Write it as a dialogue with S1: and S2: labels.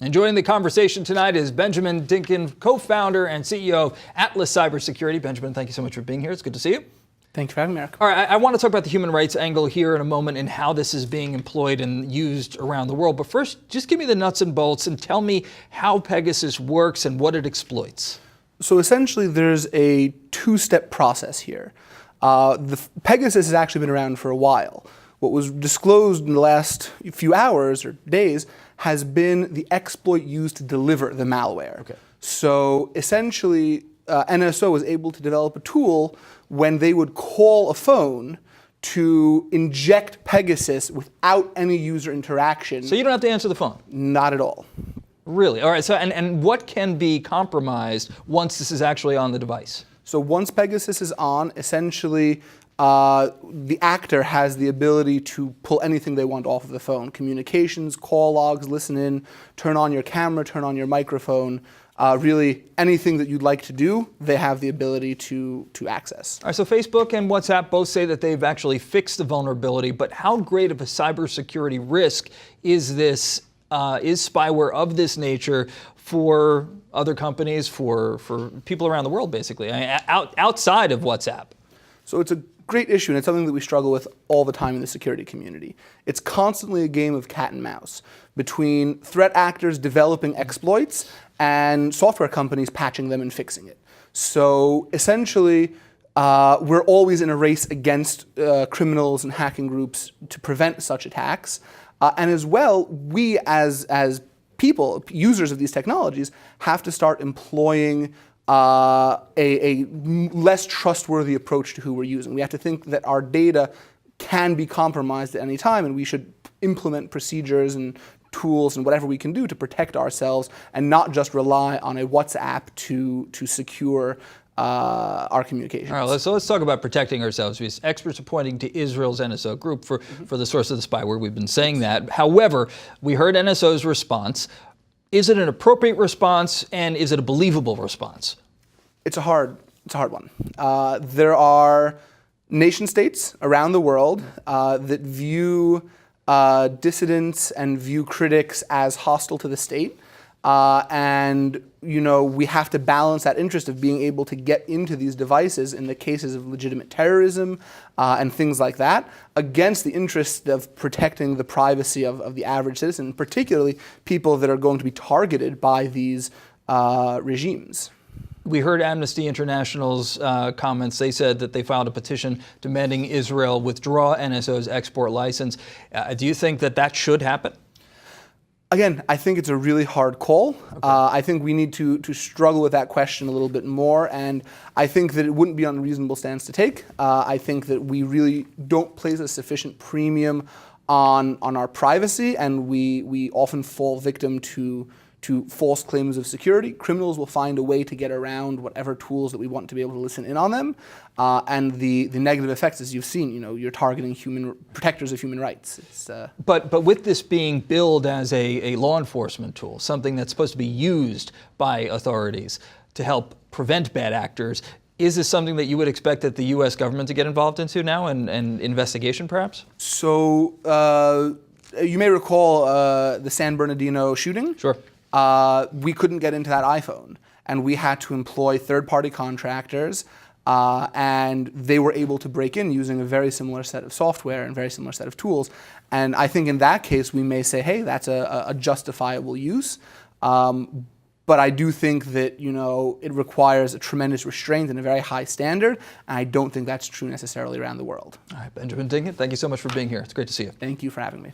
S1: And joining the conversation tonight is Benjamin Dynkin, co-founder and CEO of Atlas Cybersecurity. Benjamin, thank you so much for being here. It's good to see you.
S2: Thanks for having me, Eric.
S1: All right, I want to talk about the human rights angle here in a moment and how this is being employed and used around the world. But first, just give me the nuts and bolts and tell me how Pegasus works and what it exploits.
S2: So essentially, there's a two-step process here. Pegasus has actually been around for a while. What was disclosed in the last few hours or days has been the exploit used to deliver the malware.
S1: Okay.
S2: So essentially, NSO was able to develop a tool when they would call a phone to inject Pegasus without any user interaction.
S1: So you don't have to answer the phone?
S2: Not at all.
S1: Really? All right, so and what can be compromised once this is actually on the device?
S2: So once Pegasus is on, essentially, the actor has the ability to pull anything they want off of the phone. Communications, call logs, listen in, turn on your camera, turn on your microphone. Really, anything that you'd like to do, they have the ability to access.
S1: All right, so Facebook and WhatsApp both say that they've actually fixed the vulnerability, but how great of a cybersecurity risk is this, is spyware of this nature for other companies, for people around the world, basically, outside of WhatsApp?
S2: So it's a great issue, and it's something that we struggle with all the time in the security community. It's constantly a game of cat and mouse between threat actors developing exploits and software companies patching them and fixing it. So essentially, we're always in a race against criminals and hacking groups to prevent such attacks. And as well, we as people, users of these technologies, have to start employing a less trustworthy approach to who we're using. We have to think that our data can be compromised at any time, and we should implement procedures and tools and whatever we can do to protect ourselves and not just rely on a WhatsApp to secure our communications.
S1: All right, so let's talk about protecting ourselves, because experts are pointing to Israel's NSO group for the source of the spyware. We've been saying that. However, we heard NSO's response. Is it an appropriate response, and is it a believable response?
S2: It's a hard one. There are nation states around the world that view dissidents and view critics as hostile to the state. And we have to balance that interest of being able to get into these devices in the cases of legitimate terrorism and things like that against the interest of protecting the privacy of the average citizen, particularly people that are going to be targeted by these regimes.
S1: We heard Amnesty International's comments. They said that they filed a petition demanding Israel withdraw NSO's export license. Do you think that should happen?
S2: Again, I think it's a really hard call. Okay. I think we need to struggle with that question a little bit more, and I think that it wouldn't be an unreasonable stance to take. I think that we really don't place a sufficient premium on our privacy, and we often fall victim to false claims of security. Criminals will find a way to get around whatever tools that we want to be able to listen in on them. And the negative effects, as you've seen, you're targeting protectors of human rights.
S1: But with this being billed as a law enforcement tool, something that's supposed to be used by authorities to help prevent bad actors, is this something that you would expect that the U.S. government to get involved into now and investigation, perhaps?
S2: So you may recall the San Bernardino shooting.
S1: Sure.
S2: We couldn't get into that iPhone, and we had to employ third-party contractors, and they were able to break in using a very similar set of software and very similar set of tools. And I think in that case, we may say, hey, that's a justifiable use. But I do think that it requires a tremendous restraint and a very high standard, and I don't think that's true necessarily around the world.
S1: All right, Benjamin Dynkin, thank you so much for being here. It's great to see you.
S2: Thank you for having me.